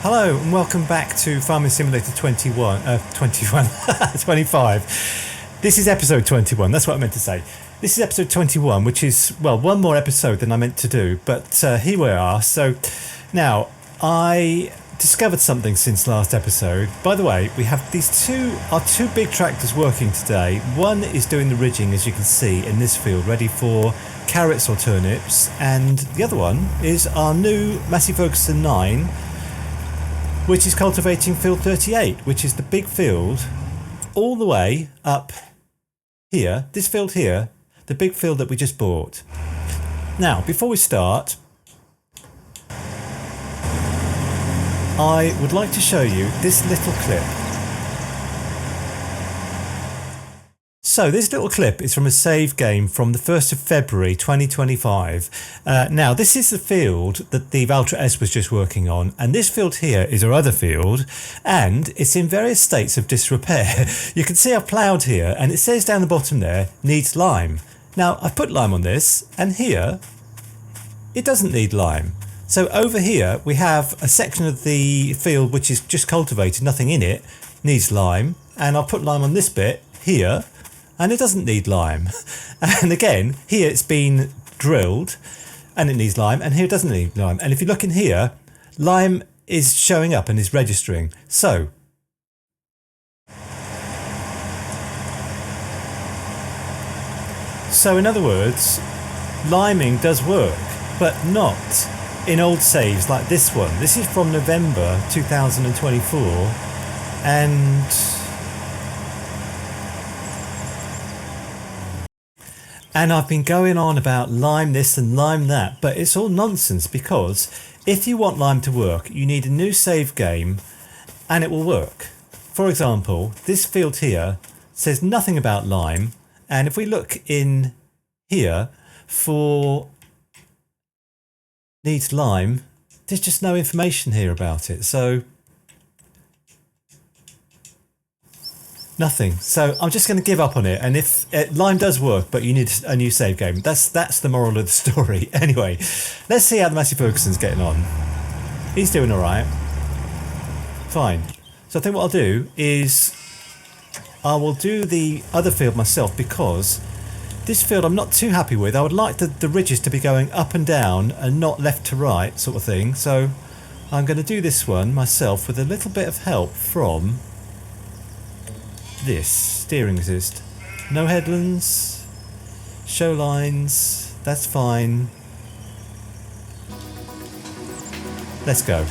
Hello and welcome back to Farming Simulator 25. This is episode 21, that's what I meant to say. This is episode 21, which is, well, one more episode than I meant to do, but here we are. So now, I discovered something since last episode. By the way, we have our two big tractors working today. One is doing the ridging, as you can see, in this field, ready for carrots or turnips, and the other one is our new Massey Ferguson 9, which is cultivating field 38, which is the big field all the way up here, this field here, the big field that we just bought. Now, before we start, I would like to show you this little clip. So this little clip is from a save game from the 1st of February 2025. Now this is the field that the Valtra S was just working on, and this field here is our other field, and it's in various states of disrepair. You can see I've ploughed here, and it says down the bottom there, needs lime. Now I've put lime on this, and here it doesn't need lime. So over here we have a section of the field which is just cultivated, nothing in it, needs lime, and I'll put lime on this bit here, and it doesn't need lime. And again, here it's been drilled and it needs lime, and here it doesn't need lime. And if you look in here, lime is showing up and is registering. So in other words, liming does work, but not in old saves like this one. This is from November 2024, and I've been going on about lime this and lime that, but it's all nonsense, because if you want lime to work, you need a new save game and it will work. For example, this field here says nothing about lime, and if we look in here for needs lime, there's just no information here about it. So nothing. So I'm just going to give up on it. And if lime does work, but you need a new save game. That's the moral of the story. Anyway, let's see how the Massey Ferguson's getting on. He's doing all right. Fine. So I think what I'll do is I will do the other field myself, because this field I'm not too happy with. I would like the ridges to be going up and down and not left to right sort of thing. So I'm going to do this one myself with a little bit of help from this steering assist. No headlands, show lines, that's fine. Let's go.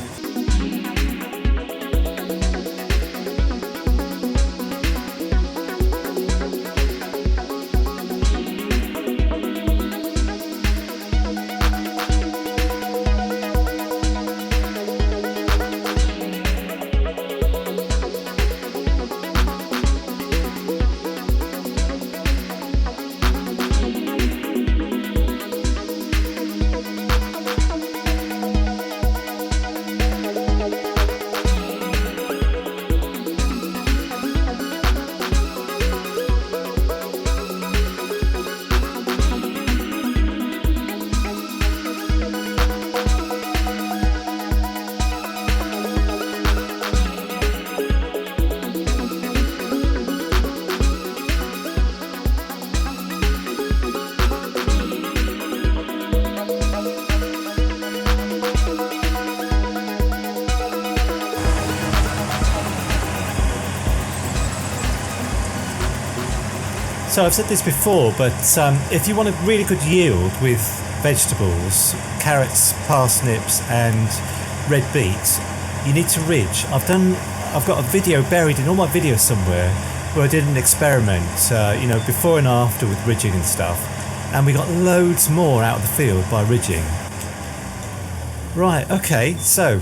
So I've said this before, but if you want a really good yield with vegetables, carrots, parsnips and red beets, you need to ridge. I've got a video buried in all my videos somewhere where I did an experiment, before and after with ridging and stuff, and we got loads more out of the field by ridging. Right, okay, so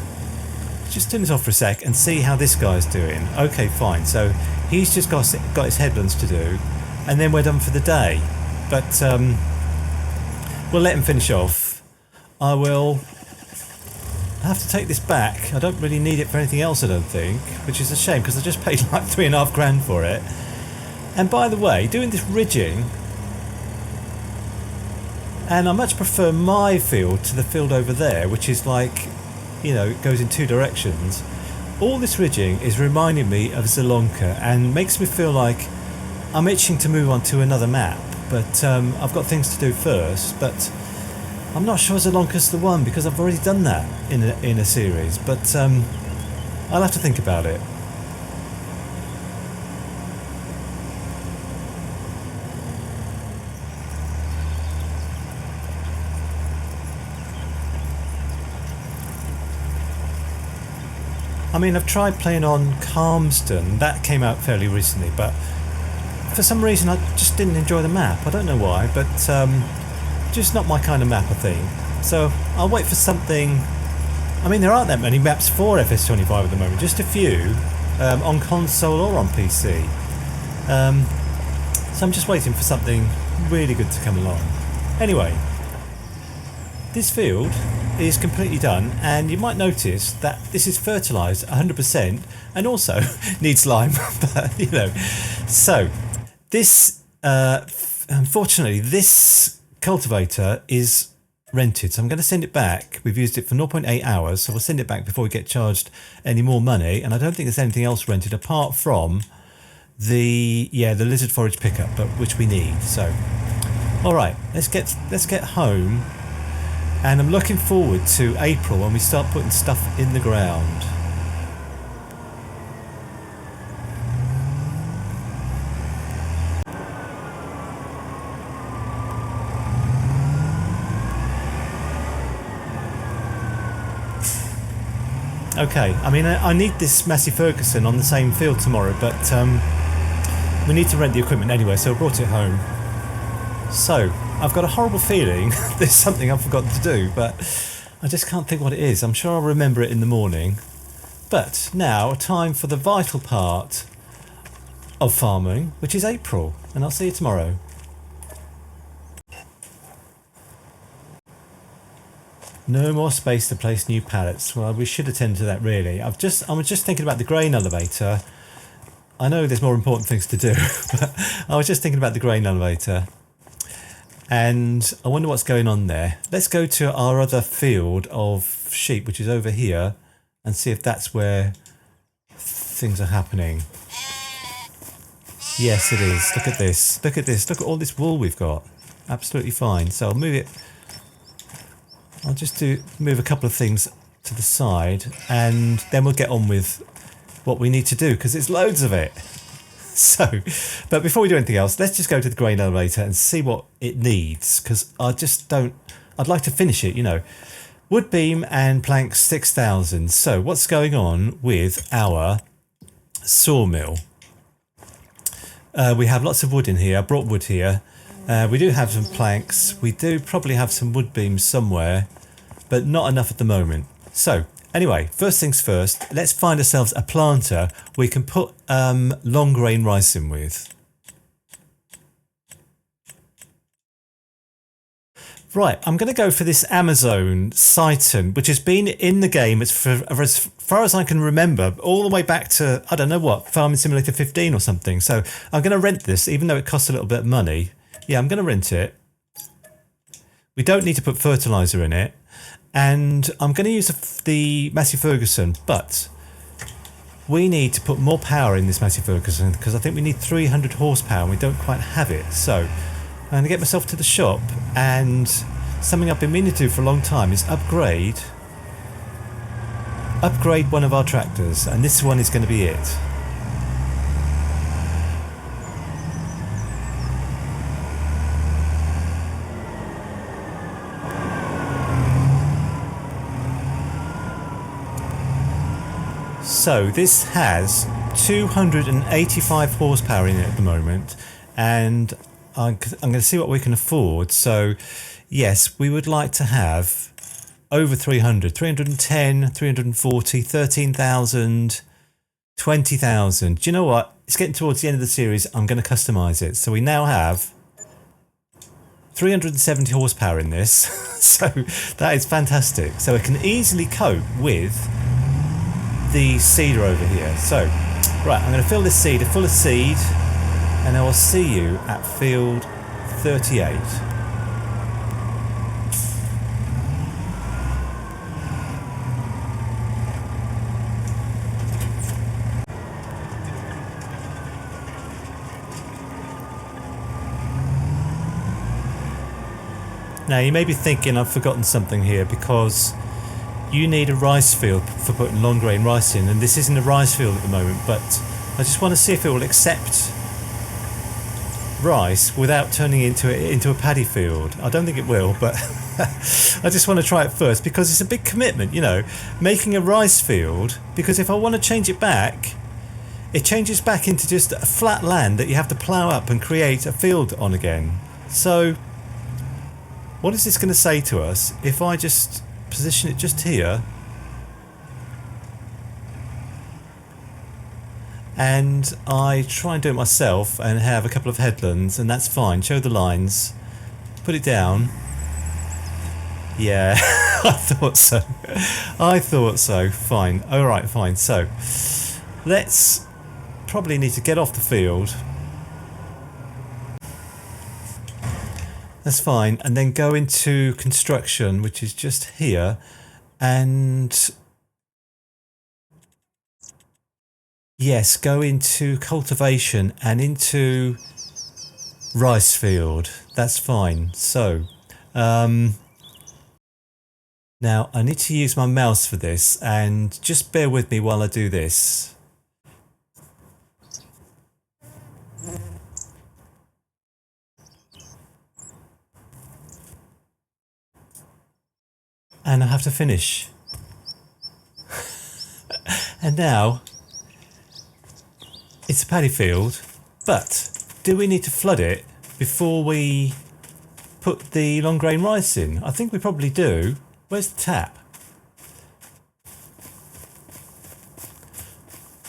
just turn this off for a sec and see how this guy's doing. Okay, fine. So he's just got his headlands to do, and then we're done for the day. But we'll let him finish off. I will have to take this back. I don't really need it for anything else, I don't think, which is a shame because I just paid like £3,500 for it. And by the way, doing this ridging, and I much prefer my field to the field over there, which is like you know, it goes in two directions. All this ridging is reminding me of Zelonka and makes me feel like I'm itching to move on to another map, but I've got things to do first. But I'm not sure Zelonka's the one because I've already done that in a series, but I'll have to think about it. I mean, I've tried playing on Calmston, that came out fairly recently, but for some reason I just didn't enjoy the map. I don't know why, but just not my kind of map, I think. So I'll wait for something. I mean, there aren't that many maps for FS25 at the moment, just a few on console or on PC. So I'm just waiting for something really good to come along. Anyway, this field is completely done, and you might notice that this is fertilised 100% and also needs lime. But you know, so this unfortunately this cultivator is rented, so I'm going to send it back. We've used it for 0.8 hours, so we'll send it back before we get charged any more money. And I don't think there's anything else rented apart from the lizard forage pickup, but which we need. So all right, let's get home. And I'm looking forward to April when we start putting stuff in the ground. Okay, I mean, I need this Massey Ferguson on the same field tomorrow, but we need to rent the equipment anyway, so I brought it home. So I've got a horrible feeling there's something I've forgotten to do, but I just can't think what it is. I'm sure I'll remember it in the morning. But now, time for the vital part of farming, which is April, and I'll see you tomorrow. No more space to place new pallets. Well, we should attend to that really. I was just thinking about the grain elevator. I know there's more important things to do, but I was just thinking about the grain elevator. And I wonder what's going on there. Let's go to our other field of sheep, which is over here, and see if that's where things are happening. Yes, it is. Look at this. Look at this. Look at all this wool we've got. Absolutely fine. So I'll move it. I'll just move a couple of things to the side, and then we'll get on with what we need to do, because there's loads of it. So, but before we do anything else, let's just go to the grain elevator and see what it needs, because I'd like to finish it, you know. Wood beam and planks 6,000. So what's going on with our sawmill? We have lots of wood in here. I brought wood here. We do have some planks. We do probably have some wood beams somewhere, but not enough at the moment. So anyway, first things first, let's find ourselves a planter we can put long grain rice in with. Right, I'm going to go for this Amazon Citon, which has been in the game as far as I can remember, all the way back to, I don't know what, Farming Simulator 15 or something. So I'm going to rent this, even though it costs a little bit of money. Yeah, I'm going to rent it. We don't need to put fertiliser in it. And I'm going to use the Massey Ferguson, but we need to put more power in this Massey Ferguson, because I think we need 300 horsepower and we don't quite have it. So I'm going to get myself to the shop, and something I've been meaning to do for a long time is upgrade one of our tractors, and this one is going to be it. So this has 285 horsepower in it at the moment, and I'm going to see what we can afford. So yes, we would like to have over 300, 310, 340, 13,000, 20,000. Do you know what? It's getting towards the end of the series. I'm going to customize it. So we now have 370 horsepower in this. So that is fantastic. So it can easily cope with the seeder over here. So right, I'm going to fill this seeder full of seed, and I will see you at field 38. Now you may be thinking I've forgotten something here, because you need a rice field for putting long grain rice in, and this isn't a rice field at the moment, but I just want to see if it will accept rice without turning it into a paddy field. I don't think it will, but I just want to try it first, because it's a big commitment, you know, making a rice field, because if I want to change it back, it changes back into just a flat land that you have to plough up and create a field on again. So what is this going to say to us if I just position it just here, and I try and do it myself and have a couple of headlands, and that's fine. Show the lines, put it down. Yeah, I thought so. I thought so. Fine. All right, fine. So let's probably need to get off the field. That's fine. And then go into construction, which is just here, and yes, go into cultivation and into rice field. That's fine. So now I need to use my mouse for this, and just bear with me while I do this. And I have to finish. And now it's a paddy field, but do we need to flood it before we put the long grain rice in? I think we probably do. Where's the tap?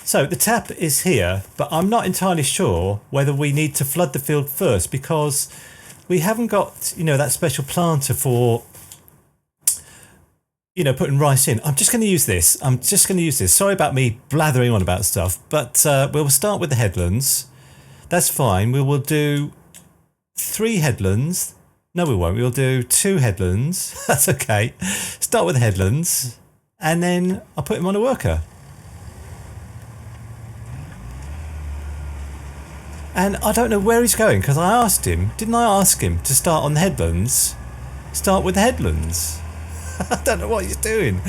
So the tap is here, but I'm not entirely sure whether we need to flood the field first, because we haven't got, you know, that special planter for, you know, putting rice in. I'm just going to use this. Sorry about me blathering on about stuff, but we'll start with the headlands. That's fine. We will do 3 headlands. No, we won't. We'll do 2 headlands. That's okay. Start with the headlands, and then I'll put him on a worker. And I don't know where he's going, because I asked him. Didn't I ask him to start on the headlands? Start with the headlands. I don't know what he's doing.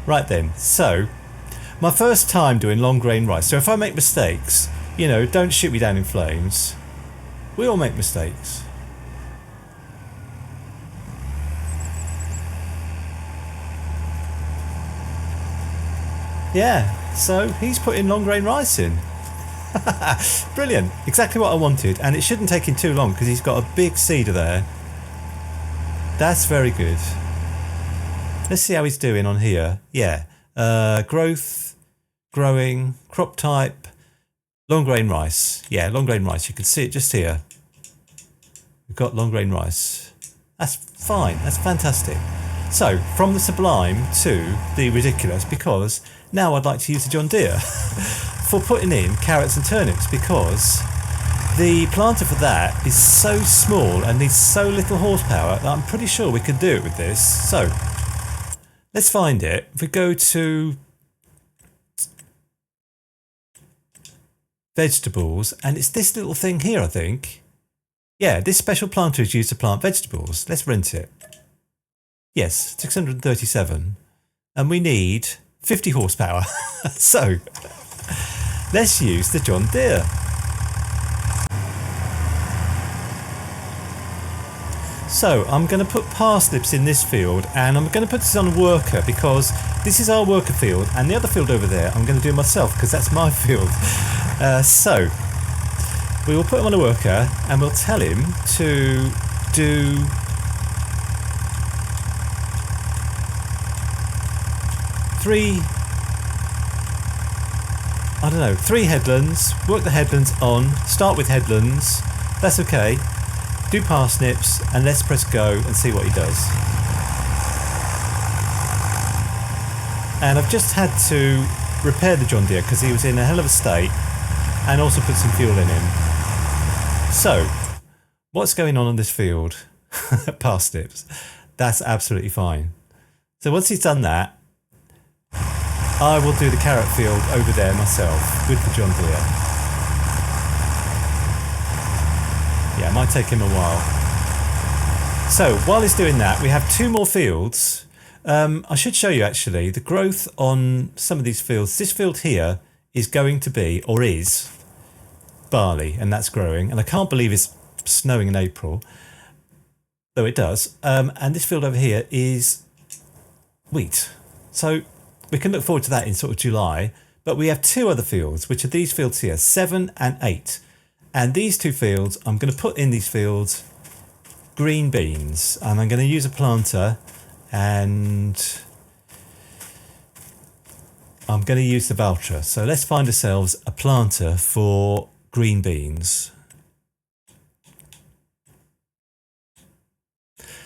Right then, so my first time doing long grain rice. So if I make mistakes, you know, don't shoot me down in flames. We all make mistakes. Yeah, so he's putting long grain rice in. Brilliant, exactly what I wanted, and it shouldn't take him too long because he's got a big seeder there. That's very good. Let's see how he's doing on here. Yeah, growth, growing, crop type, long grain rice. Yeah, long grain rice, you can see it just here. We've got long grain rice. That's fine, that's fantastic. So, from the sublime to the ridiculous, because now I'd like to use the John Deere for putting in carrots and turnips, because the planter for that is so small and needs so little horsepower that I'm pretty sure we could do it with this. So, let's find it. If we go to vegetables, and it's this little thing here, I think. Yeah, this special planter is used to plant vegetables. Let's rent it. Yes, 637. And we need 50 horsepower. So, let's use the John Deere. So, I'm going to put parsnips in this field, and I'm going to put this on a worker because this is our worker field, and the other field over there I'm going to do myself because that's my field. So, we will put him on a worker, and we'll tell him to do three headlands, work the headlands on, start with headlands, that's okay, do parsnips, and let's press go and see what he does. And I've just had to repair the John Deere because he was in a hell of a state, and also put some fuel in him. So, what's going on this field? Parsnips. That's absolutely fine. So once he's done that, I will do the carrot field over there myself with the John Deere. Yeah, it might take him a while. So while it's doing that, we have 2 more fields. I should show you actually the growth on some of these fields. This field here is going to be, or is, barley, and that's growing. And I can't believe it's snowing in April, though it does. And this field over here is wheat. So we can look forward to that in sort of July. But we have 2 other fields, which are these fields here, 7 and 8. And these 2 fields, I'm going to put in these fields green beans. And I'm going to use a planter, and I'm going to use the Valtra. So let's find ourselves a planter for green beans.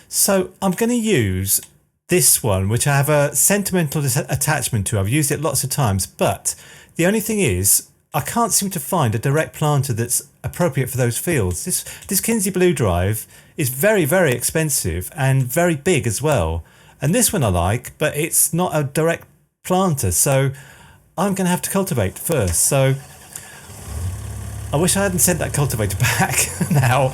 So I'm going to use this one, which I have a sentimental attachment to. I've used it lots of times, but the only thing is I can't seem to find a direct planter that's appropriate for those fields. This Kinsey Blue Drive is very, very expensive and very big as well. And this one I like, but it's not a direct planter, so I'm going to have to cultivate first. So I wish I hadn't sent that cultivator back. Now,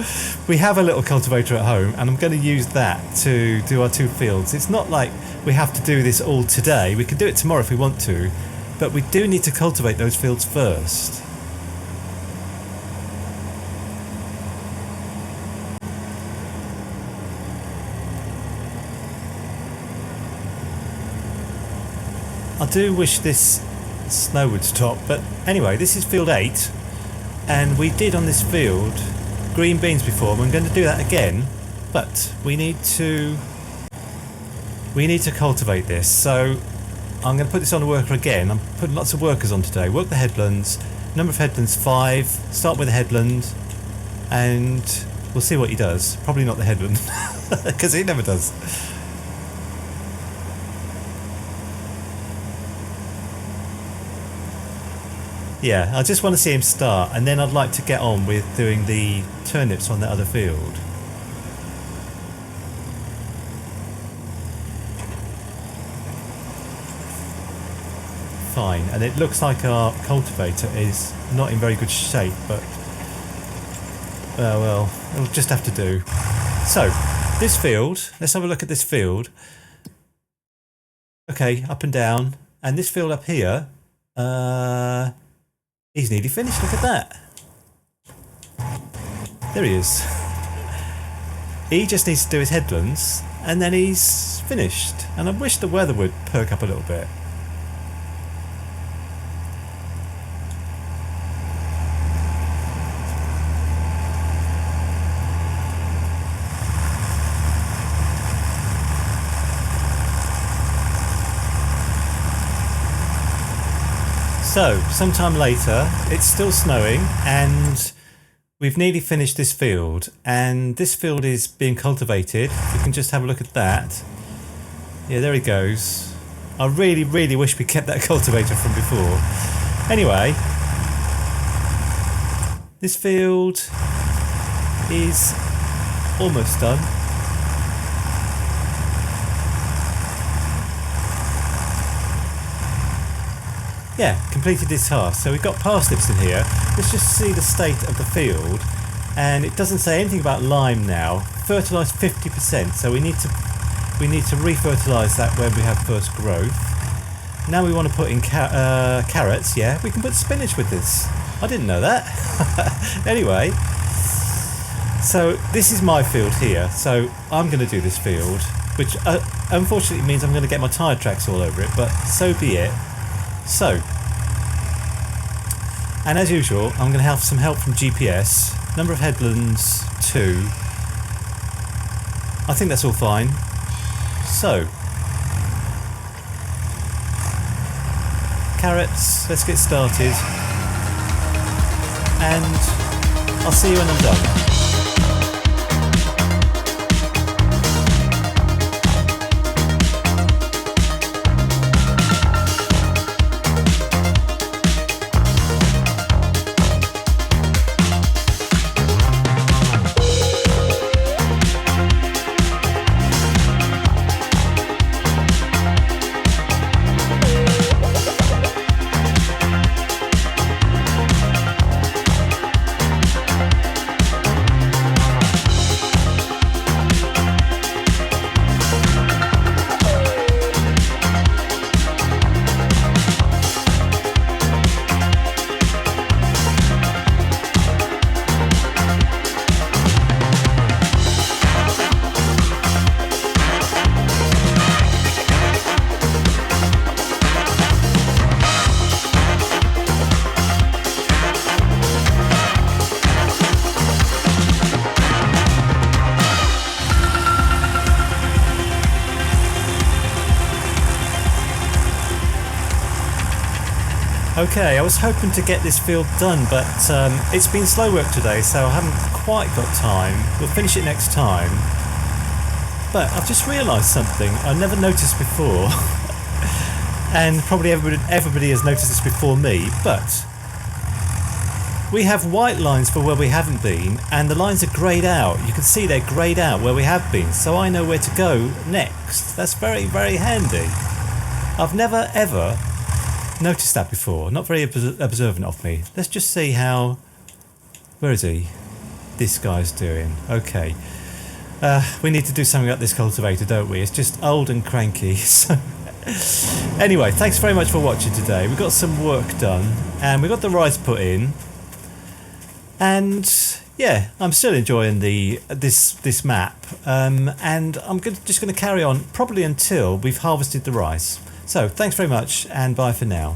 we have a little cultivator at home, and I'm going to use that to do our 2 fields. It's not like we have to do this all today. We can do it tomorrow if we want to, but we do need to cultivate those fields first. I do wish this snow would stop, but anyway, this is field 8. And we did on this field green beans before, and we're going to do that again, but we need to cultivate this. So I'm going to put this on a worker again. I'm putting lots of workers on today. Work the headlands. Number of headlands 5. Start with a headland, and we'll see what he does. Probably not the headland, because he never does. Yeah, I just want to see him start, and then I'd like to get on with doing the turnips on the other field. Fine, and it looks like our cultivator is not in very good shape, but well, it'll just have to do. So, this field, let's have a look at this field. Okay, up and down, and this field up here, he's nearly finished, look at that. There he is. He just needs to do his headlands, and then he's finished. And I wish the weather would perk up a little bit. So, sometime later, it's still snowing, and we've nearly finished this field, and this field is being cultivated. We can just have a look at that. Yeah, there he goes. I really, really wish we kept that cultivator from before. Anyway, this field is almost done. Yeah, completed this task. So we've got parsnips in here. Let's just see the state of the field. And it doesn't say anything about lime now. Fertilised 50%, so we need to re-fertilise that when we have first growth. Now we want to put in carrots. Yeah, we can put spinach with this. I didn't know that. Anyway, so this is my field here. So I'm going to do this field, which unfortunately means I'm going to get my tyre tracks all over it, but so be it. So, and as usual, I'm going to have some help from GPS. Number of headlands 2. I think that's all fine. So, carrots, let's get started. And I'll see you when I'm done. Okay, I was hoping to get this field done, but it's been slow work today, so I haven't quite got time. We'll finish it next time. But I've just realised something I never noticed before. And probably everybody has noticed this before me, but we have white lines for where we haven't been, and the lines are greyed out. You can see they're greyed out where we have been, so I know where to go next. That's very, very handy. I've never ever noticed that before. Not very observant of me. Let's just see how... Where is he? This guy's doing. Okay. We need to do something about this cultivator, don't we? It's just old and cranky. So anyway, thanks very much for watching today. We got some work done, and we got the rice put in. And yeah, I'm still enjoying this map, and I'm just going to carry on probably until we've harvested the rice. So thanks very much, and bye for now.